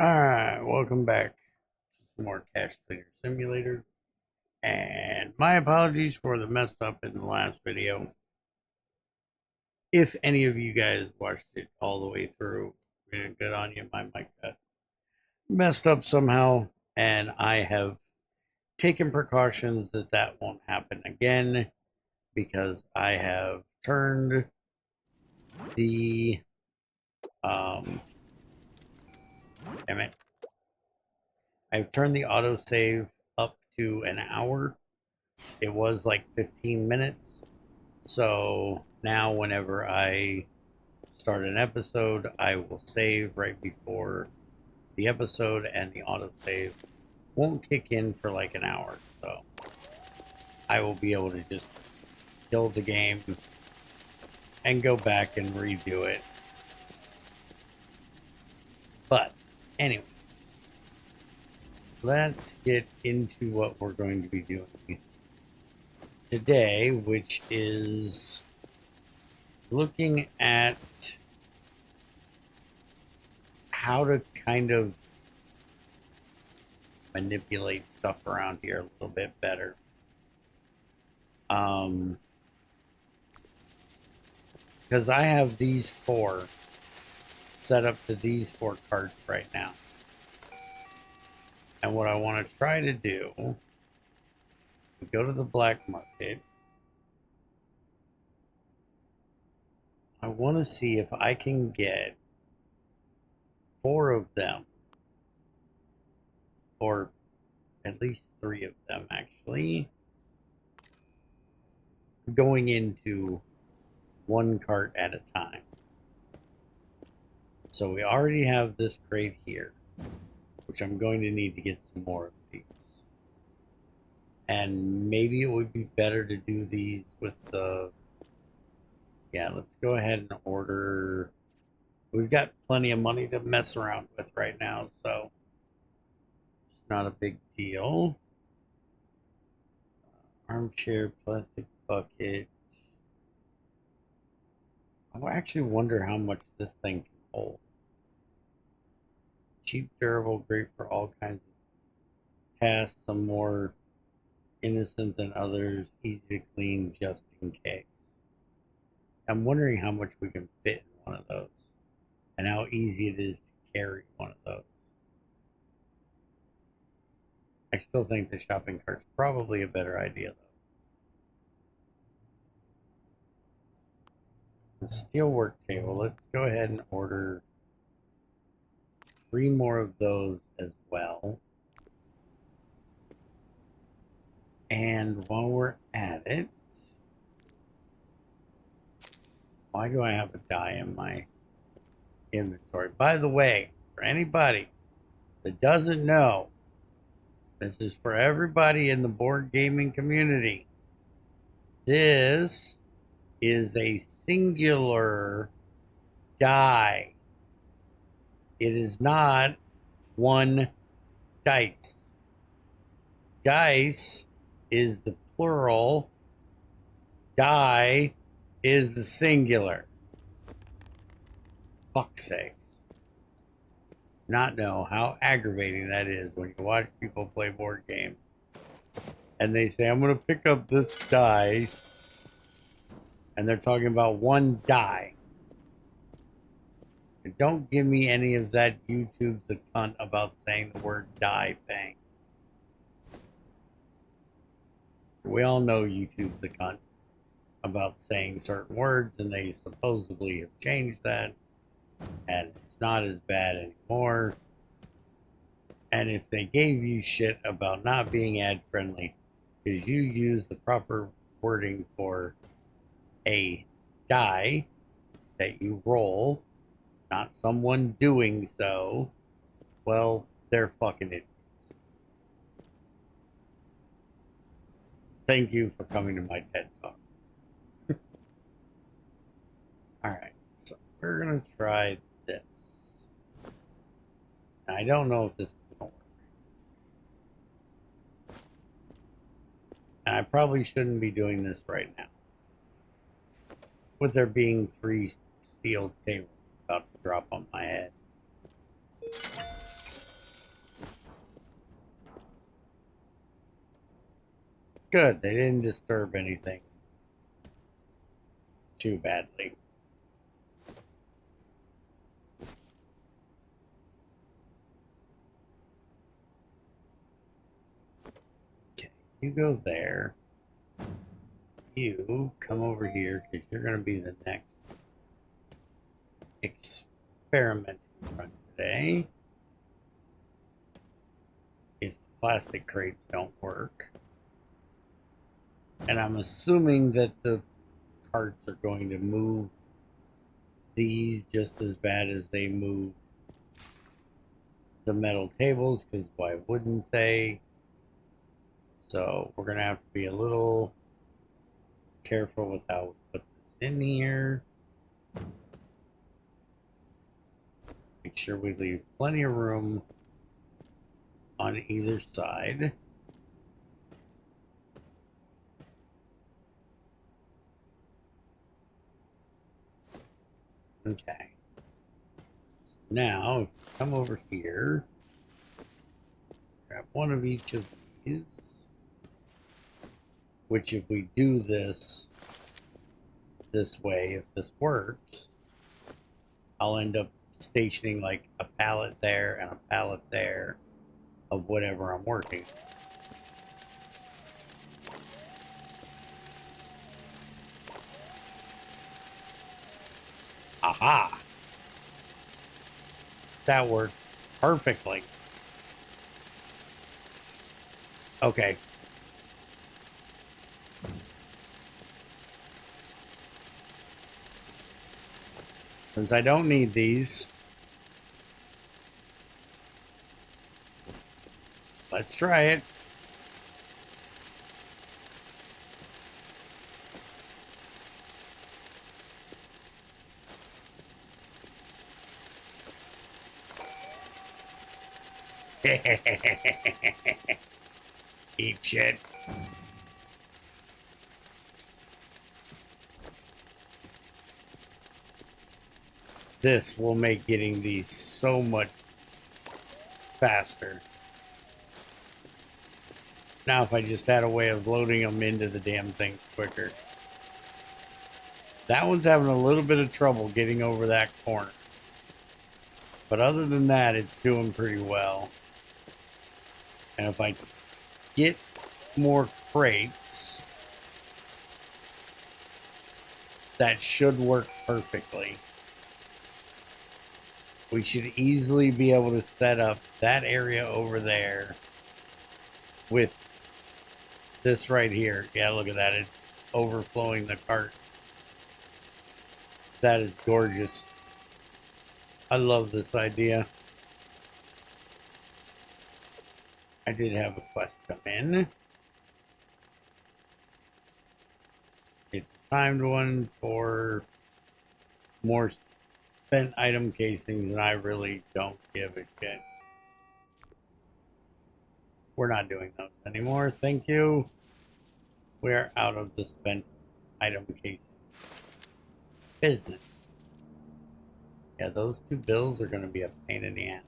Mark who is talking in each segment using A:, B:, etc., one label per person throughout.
A: Alright, welcome back to some more Cash Cleaner Simulator. And my apologies for the mess up in the last video. If any of you guys watched it all the way through, good on you. My mic got messed up somehow, and I have taken precautions that that won't happen again because I have turned the um damn it. I've turned the autosave up to an hour. It was like 15 minutes. So now, whenever I start an episode, I will save right before the episode, and the autosave won't kick in for like an hour. So I will be able to just kill the game and go back and redo it. But anyway, let's get into what we're going to be doing today, which is looking at how to kind of manipulate stuff around here a little bit better. Because I have these four set up to these four cards right now. And what I want to try to do, go to the black market. I want to see if I can get four of them, or at least three of them actually, going into one cart at a time. So we already have this crate here, which I'm going to need to get some more of these. And maybe it would be better to do these with the... Yeah, let's go ahead and order. We've got plenty of money to mess around with right now, so it's not a big deal. Armchair, plastic bucket. I actually wonder how much this thing can hold. Cheap, durable, great for all kinds of tasks. Some more innocent than others. Easy to clean just in case. I'm wondering how much we can fit in one of those, and how easy it is to carry one of those. I still think the shopping cart's probably a better idea, though. The steel work table, let's go ahead and order three more of those as well. And while we're at it, why do I have a die in my inventory? By the way, for anybody that doesn't know, this is for everybody in the board gaming community. This is a singular die. It is not one dice. Dice is the plural. Die is the singular. Fuck's sakes. Not know how aggravating that is when you watch people play board games and they say, I'm going to pick up this die, and they're talking about one die. And don't give me any of that YouTube's a cunt about saying the word die thing. We all know YouTube's a cunt about saying certain words, and they supposedly have changed that, and it's not as bad anymore. And if they gave you shit about not being ad friendly because you use the proper wording for a die that you roll, not someone doing so, well, they're fucking idiots. Thank you for coming to my TED Talk. Alright, so we're going to try this. Now, I don't know if this is going to work. And I probably shouldn't be doing this right now, with there being three steel tables about to drop on my head. Good, they didn't disturb anything too badly. Okay, you go there. You come over here because you're going to be the next experiment run today. If the plastic crates don't work. And I'm assuming that the carts are going to move these just as bad as they move the metal tables, because why wouldn't they? So we're going to have to be a little careful with how we put this in here. Make sure we leave plenty of room on either side. Okay. Now, if you come over here, grab one of each of these, which if we do this way, if this works, I'll end up stationing like a pallet there and a pallet there of whatever I'm working. Aha! That worked perfectly. Okay. Since I don't need these, let's try it. Eat shit. This will make getting these so much faster. Now if I just had a way of loading them into the damn thing quicker. That one's having a little bit of trouble getting over that corner. But other than that, it's doing pretty well. And if I get more crates, that should work perfectly. We should easily be able to set up that area over there with this right here. Yeah, look at that. It's overflowing the cart. That is gorgeous. I love this idea. I did have a quest come in. It's a timed one for more spent item casings, and I really don't give a shit. We're not doing those anymore. Thank you. We're out of the spent item casing business. Yeah, those two bills are going to be a pain in the ass.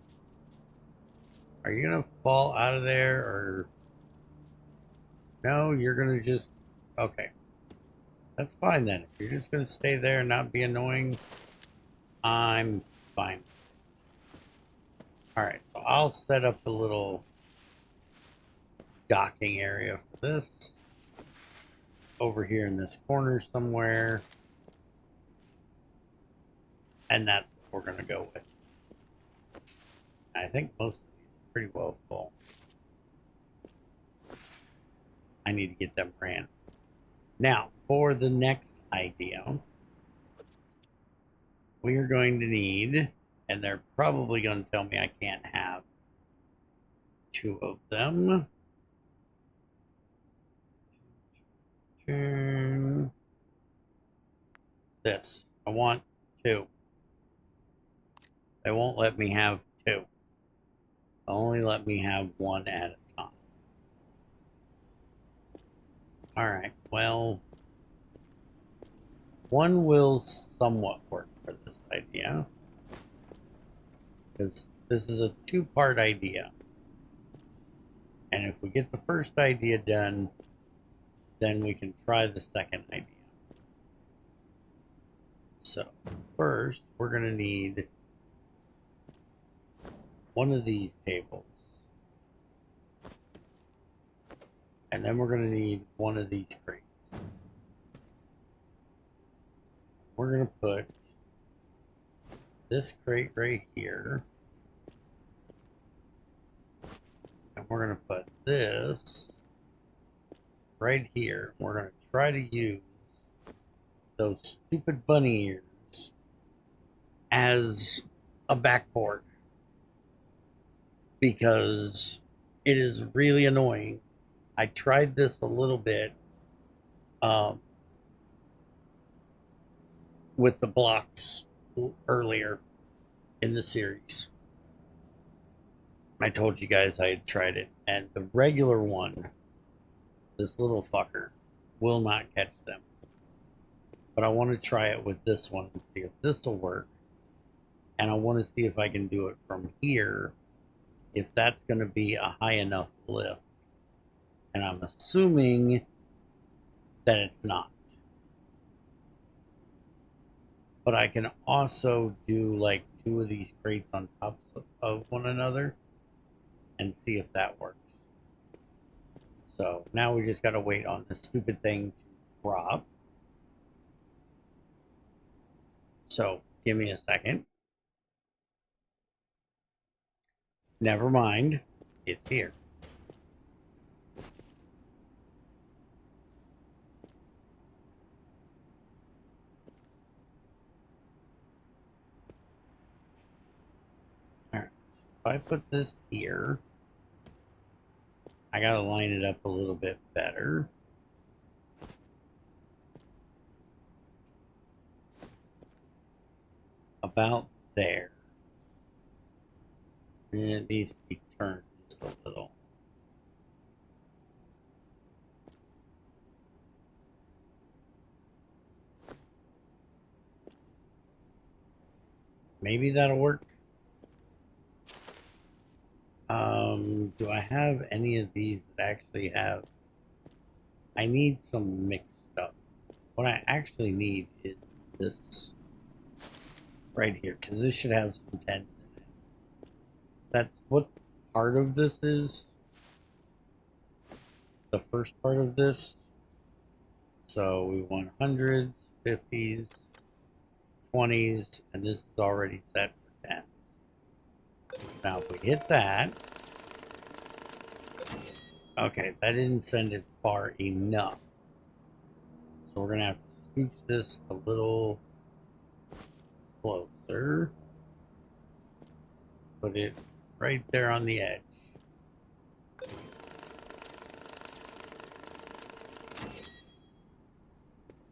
A: Are you going to fall out of there, or no, you're going to just... Okay. That's fine then. If you're just going to stay there and not be annoying, I'm fine. Alright, so I'll set up a little docking area for this. Over here in this corner somewhere. And that's what we're going to go with. I think most of these are pretty well full. I need to get them ran. Now, for the next idea, we are going to need, and they're probably going to tell me I can't have two of them. This. I want two. They won't let me have two. They'll only let me have one at a time. Alright, well, one will somewhat work for this idea. Because this is a two-part idea. And if we get the first idea done, then we can try the second idea. So first, we're going to need one of these tables. And then we're going to need one of these crates. We're going to put this crate right here. And we're going to put this right here. We're going to try to use those stupid bunny ears as a backboard, because it is really annoying. I tried this a little bit with the blocks earlier in the series. I told you guys I had tried it, and the regular one, this little fucker, will not catch them. But I want to try it with this one and see if this will work. And I want to see if I can do it from here, if that's going to be a high enough lift. And I'm assuming that it's not. But I can also do like two of these crates on top of one another and see if that works. So now we just got to wait on this stupid thing to drop. So give me a second. Never mind, it's here. All right, so if I put this here, I gotta line it up a little bit better. About there. And it needs to be turned just a little. Maybe that'll work. Do I have any of these that actually have... I need some mixed stuff. What I actually need is this right here, because this should have some tens in it. That's what part of this is. The first part of this. So we want hundreds, 50s, 20s, and this is already set for 10s. Now if we hit that, okay, that didn't send it far enough. So we're gonna have to scooch this a little closer. Put it right there on the edge.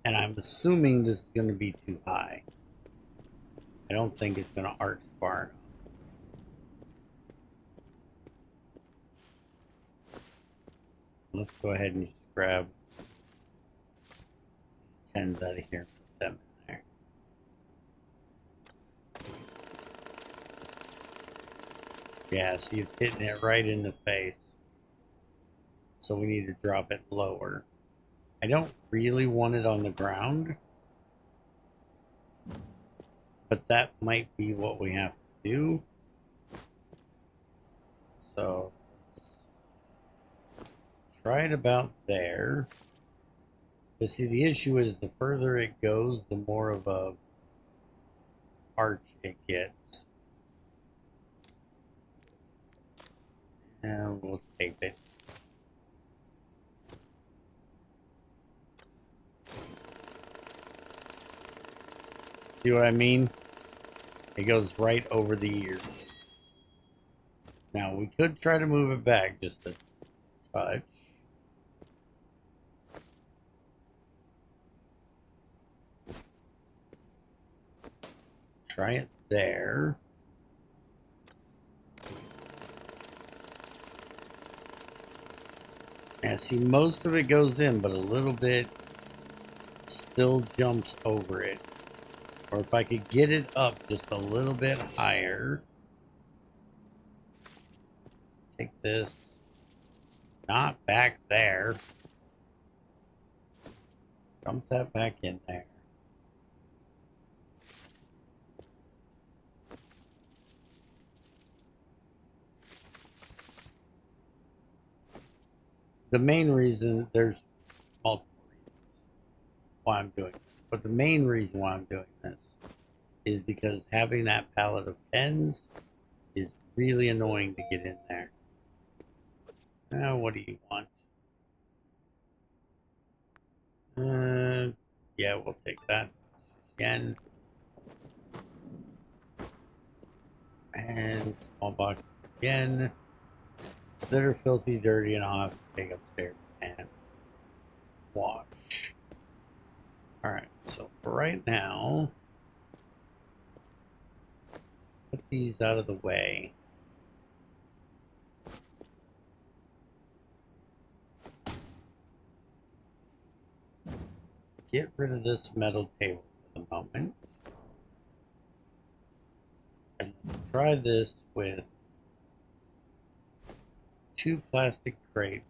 A: And I'm assuming this is going to be too high. I don't think it's going to arch far enough. Let's go ahead and just grab these tens out of here and put them in there. Yeah, see, it's hitting it right in the face. So we need to drop it lower. I don't really want it on the ground, but that might be what we have to do. So let's try it about there. But see, the issue is the further it goes, the more of a arch it gets. And we'll tape it. See what I mean? It goes right over the ears. Now we could try to move it back just a touch. Try it there. And see, most of it goes in, but a little bit still jumps over it. Or if I could get it up just a little bit higher. Take this. Not back there. Dump that back in there. The main reason, there's multiple reasons why I'm doing this, but the main reason why I'm doing this is because having that pallet of pens is really annoying to get in there. Now, what do you want? Yeah, we'll take that again. And small boxes again that are filthy, dirty, and I'll have to take upstairs and wash. Alright, so for right now, put these out of the way. Get rid of this metal table for the moment. And let's try this with 2 plastic crates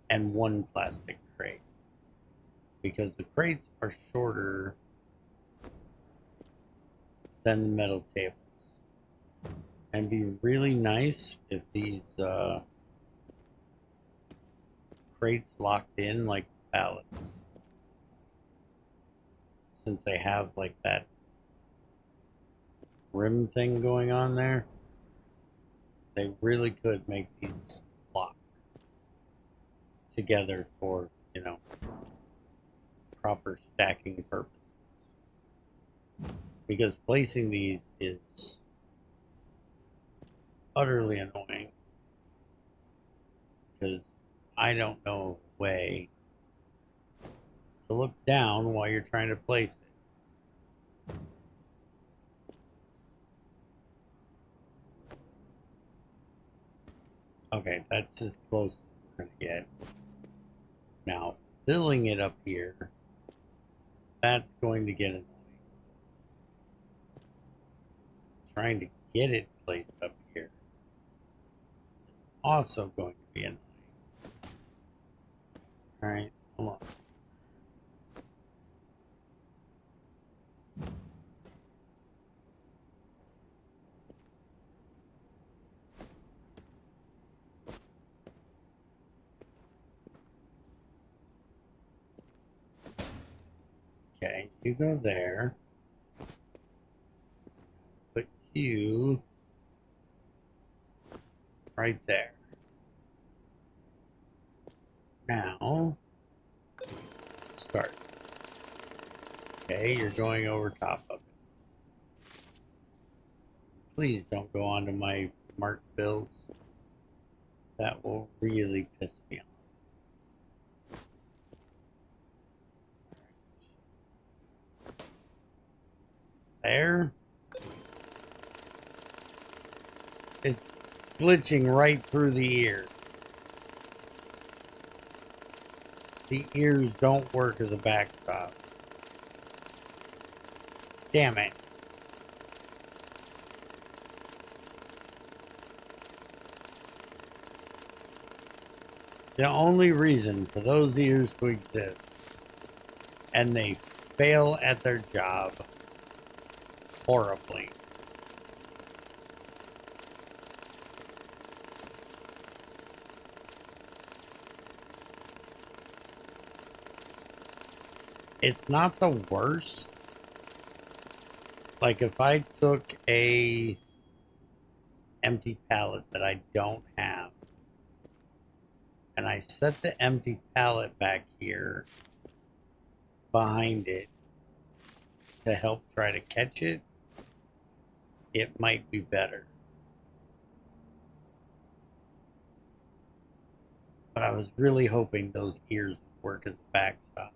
A: and 1 plastic crate. Because the crates are shorter than the metal tables. And it'd be really nice if these crates locked in like pallets. Since they have like that rim thing going on there, they really could make these lock together for, you know, proper stacking purposes. Because placing these is utterly annoying. Because I don't know a way to look down while you're trying to place it. Okay, that's as close as we're going to get. Now, filling it up here, that's going to get annoying. Trying to get it placed up here is also going to be annoying. Alright, hold on. Okay, you go there. Put you right there. Now, start. Okay, you're going over top of it. Please don't go onto my marked bills. That will really piss me off. There. It's glitching right through the ear. The ears don't work as a backstop. Damn it. The only reason for those ears to exist, and they fail at their job horribly. It's not the worst. Like if I took a empty pallet that I don't have and I set the empty pallet back here behind it to help try to catch it, it might be better. But I was really hoping those ears would work as a backstop.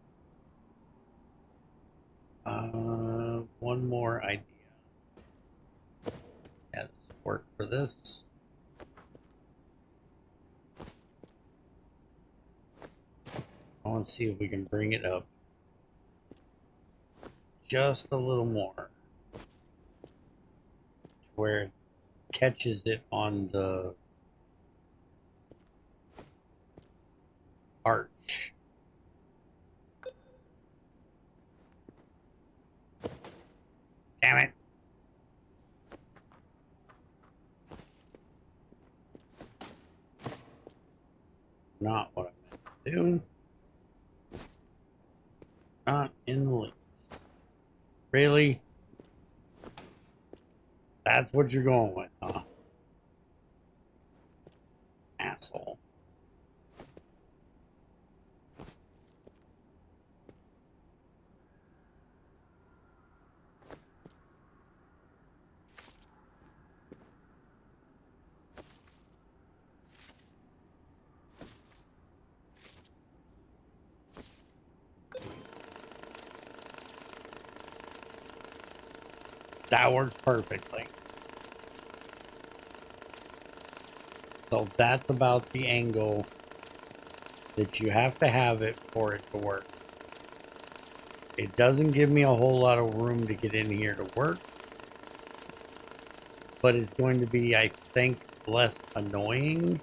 A: One more idea. Yeah, this will work for this. I want to see if we can bring it up just a little more to where it catches it on the arch. Damn it. Not what I meant to do. Not in the least. Really? That's what you're going with, huh? Asshole. That works perfectly. So that's about the angle that you have to have it for it to work. It doesn't give me a whole lot of room to get in here to work, but it's going to be, I think, less annoying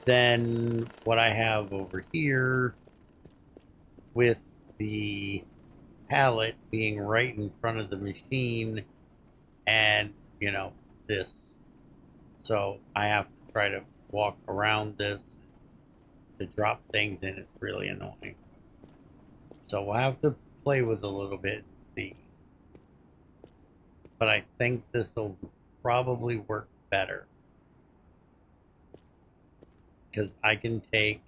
A: than what I have over here with the pallet being right in front of the machine and, you know, this. So I have to try to walk around this to drop things in. It's really annoying. So we'll have to play with it a little bit and see. But I think this will probably work better because I can take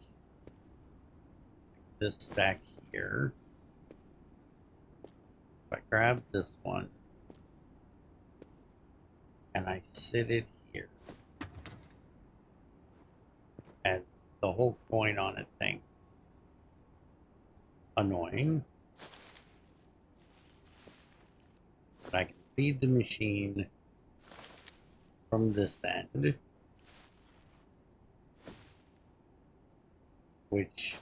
A: this stack here. If I grab this one and I sit it here, and the whole coin on it thing's annoying. But I can feed the machine from this end, which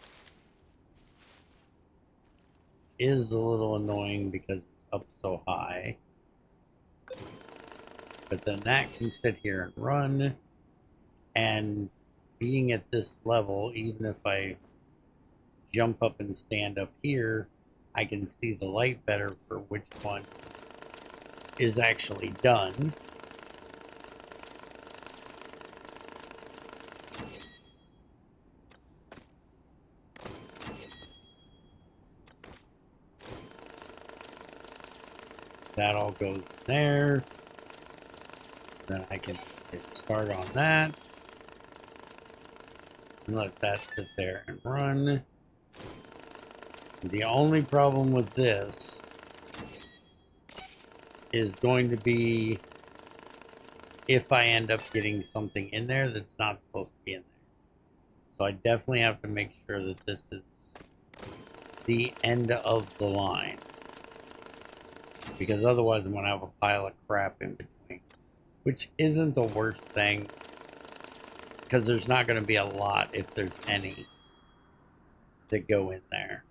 A: is a little annoying because it's up so high. But then that can sit here and run, and being at this level, even if I jump up and stand up here, I can see the light better for which one is actually done. That all goes in there. Then I can hit start on that. And let that sit there and run. The only problem with this is going to be if I end up getting something in there that's not supposed to be in there. So I definitely have to make sure that this is the end of the line. Because otherwise I'm going to have a pile of crap in between. Which isn't the worst thing. Because there's not going to be a lot, if there's any, that go in there.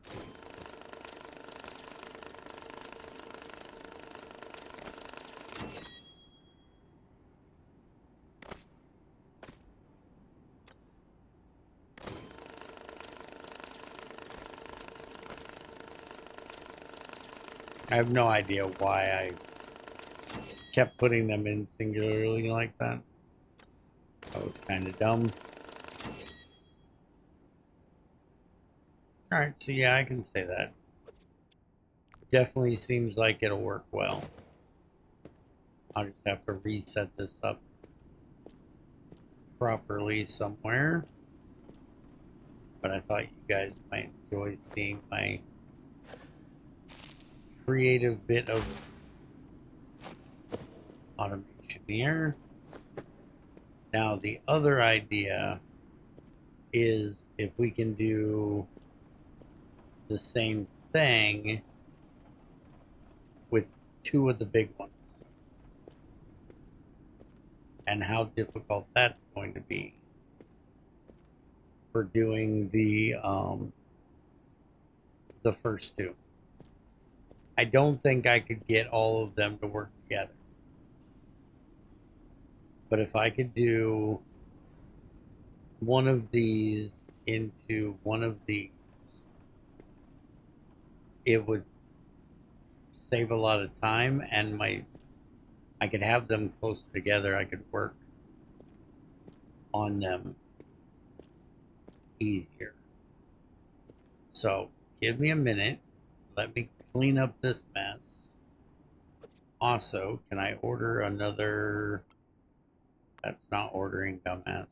A: I have no idea why I kept putting them in singularly like that. That was kind of dumb. Alright, so yeah, I can say that. Definitely seems like it'll work well. I'll just have to reset this up properly somewhere. But I thought you guys might enjoy seeing my creative bit of automation here. Now the other idea is if we can do the same thing with two of the big ones, and how difficult that's going to be for doing the first two. I don't think I could get all of them to work together. But if I could do one of these into one of these, it would save a lot of time, and I could have them close together. I could work on them easier. So give me a minute. Let me clean up this mess. Also, can I order another? That's not ordering, dumbass.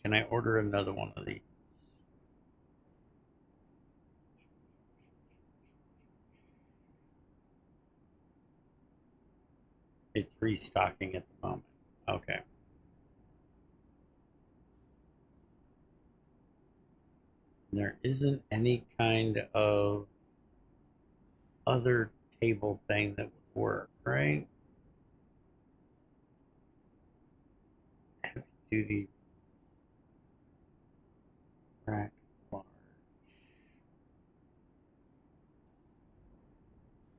A: Can I order another one of these? It's restocking at the moment. Okay. And there isn't any kind of other table thing that would work, right? Heavy duty rack large.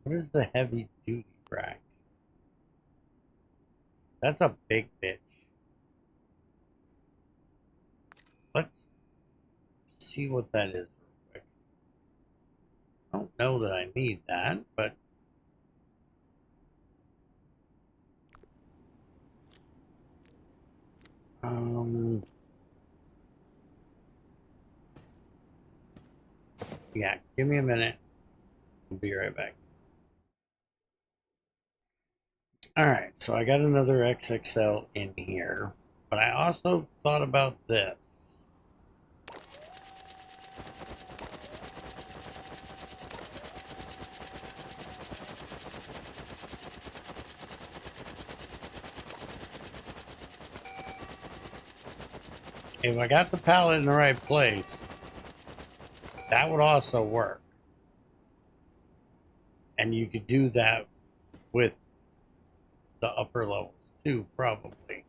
A: What is the heavy duty rack? That's a big bitch. Let's see what that is real quick. I don't know that I need that, but yeah, give me a minute. I'll be right back. All right, so I got another XXL in here, but I also thought about this. If I got the pallet in the right place, that would also work. And you could do that with the upper levels too, probably.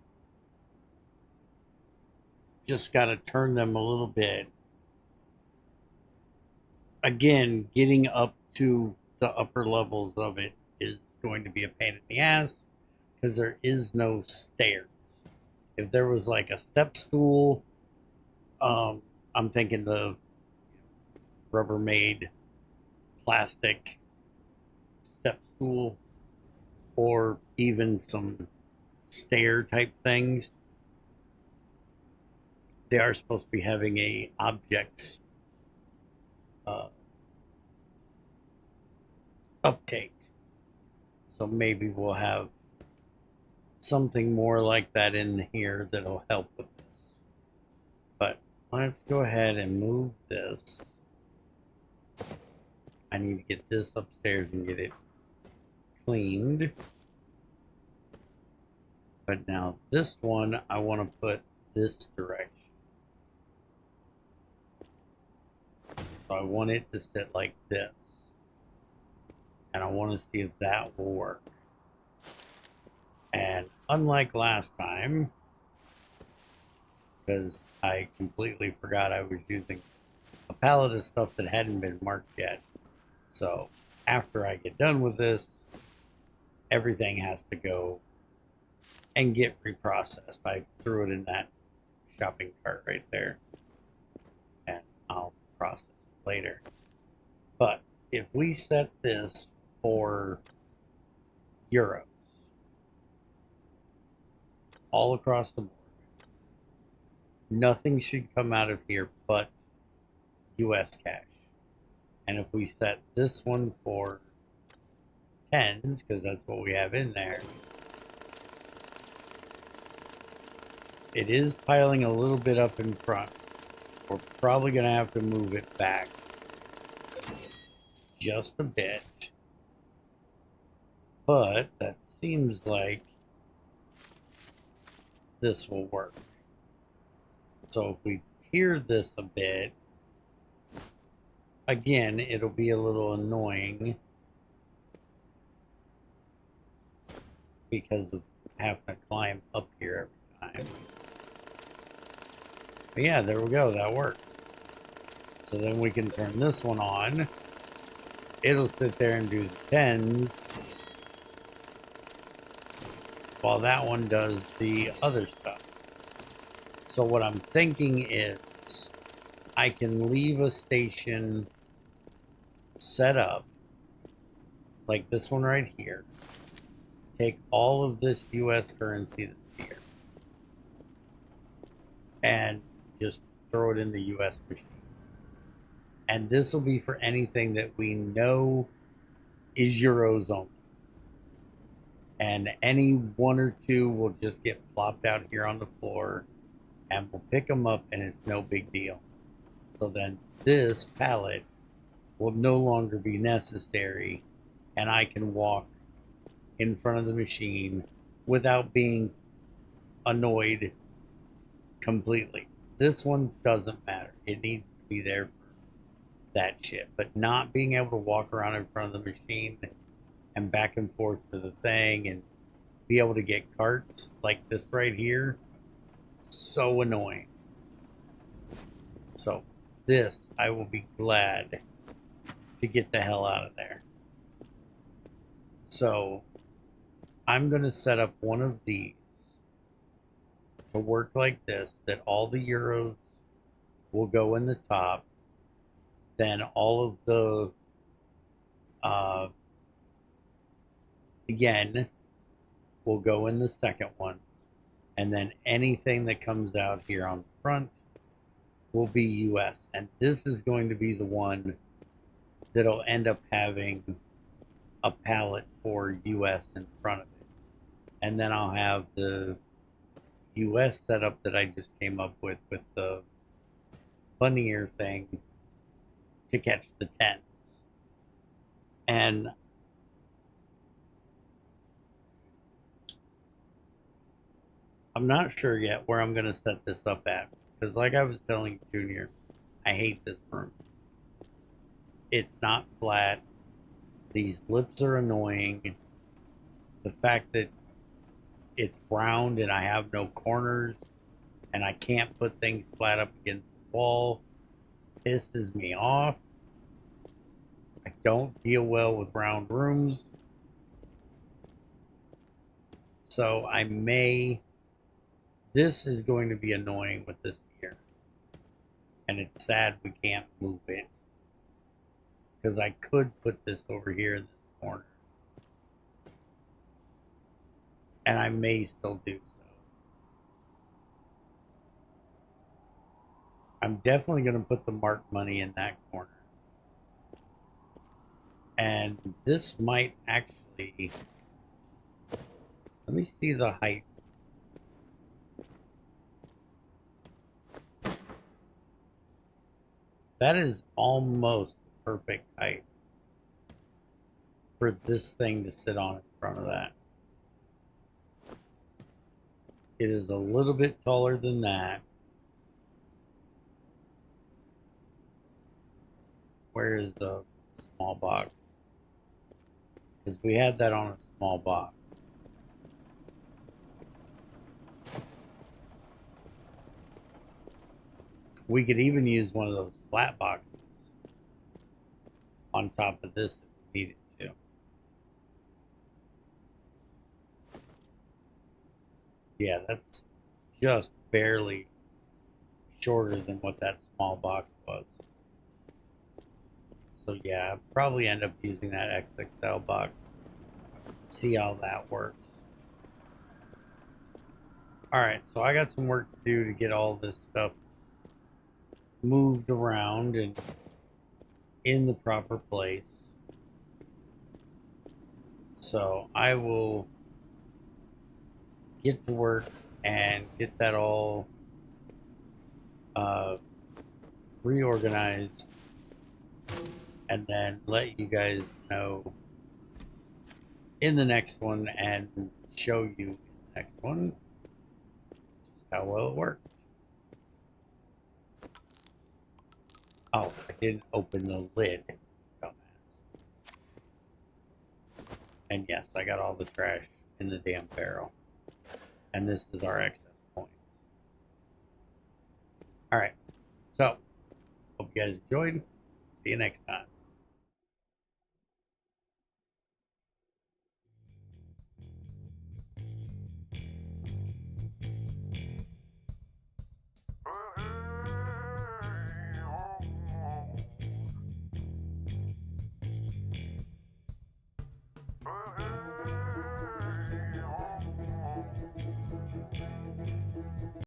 A: Just got to turn them a little bit. Again, getting up to the upper levels of it is going to be a pain in the ass because there is no stairs. If there was like a step stool, I'm thinking the Rubbermaid plastic step stool, or even some stair type things. They are supposed to be having a objects uh, uptake, so maybe we'll have something more like that in here that'll help with this. But let's go ahead and move this. I need to get this upstairs and get it cleaned. But now this one, I want to put this direction. So I want it to sit like this. And I want to see if that will work. And unlike last time, because I completely forgot I was using a pallet of stuff that hadn't been marked yet. So after I get done with this, everything has to go and get reprocessed. I threw it in that shopping cart right there, and I'll process it later. But if we set this for euros all across the board, nothing should come out of here but US cash. And if we set this one for tens, because that's what we have in there, it is piling a little bit up in front. We're probably going to have to move it back just a bit. But that seems like this will work. So if we tier this a bit, again, it'll be a little annoying because of having to climb up here every time. But yeah, there we go. That works. So then we can turn this one on. It'll sit there and do the tens while that one does the other stuff. So what I'm thinking is I can leave a station set up like this one right here. Take all of this US currency that's here and just throw it in the US machine. And this will be for anything that we know is euros only. And any one or two will just get plopped out here on the floor and we'll pick them up and it's no big deal. So then this pallet will no longer be necessary and I can walk in front of the machine without being annoyed completely. This one doesn't matter. It needs to be there for that shit. But not being able to walk around in front of the machine and back and forth to the thing and be able to get carts like this right here, so annoying. So this, I will be glad to get the hell out of there. So I'm going to set up one of these to work like this, that all the euros will go in the top. Then all of the, yen will go in the second one. And then anything that comes out here on the front will be US. And this is going to be the one that'll end up having a pallet for US in front of it. And then I'll have the US setup that I just came up with the bunny ear thing to catch the tents. And I'm not sure yet where I'm going to set this up at. Because like I was telling Junior, I hate this room. It's not flat. These lips are annoying. The fact that it's round and I have no corners and I can't put things flat up against the wall pisses me off. I don't deal well with round rooms. So I may, this is going to be annoying with this here. And it's sad we can't move it. Because I could put this over here in this corner. And I may still do so. I'm definitely going to put the marked money in that corner. And this might actually, let me see the height. That is almost the perfect height for this thing to sit on in front of that. It is a little bit taller than that. Where is the small box? Because we had that on a small box. We could even use one of those flat boxes on top of this if we needed to. Yeah, that's just barely shorter than what that small box was. So yeah, I'll probably end up using that XXL box. See how that works. Alright, so I got some work to do to get all this stuff moved around and in the proper place. So I will get to work and get that all reorganized and then let you guys know in the next one and show you in the next one just how well it works. Oh, I didn't open the lid. Dumbass. And yes, I got all the trash in the damn barrel. And this is our excess points. Alright, so hope you guys enjoyed. See you next time.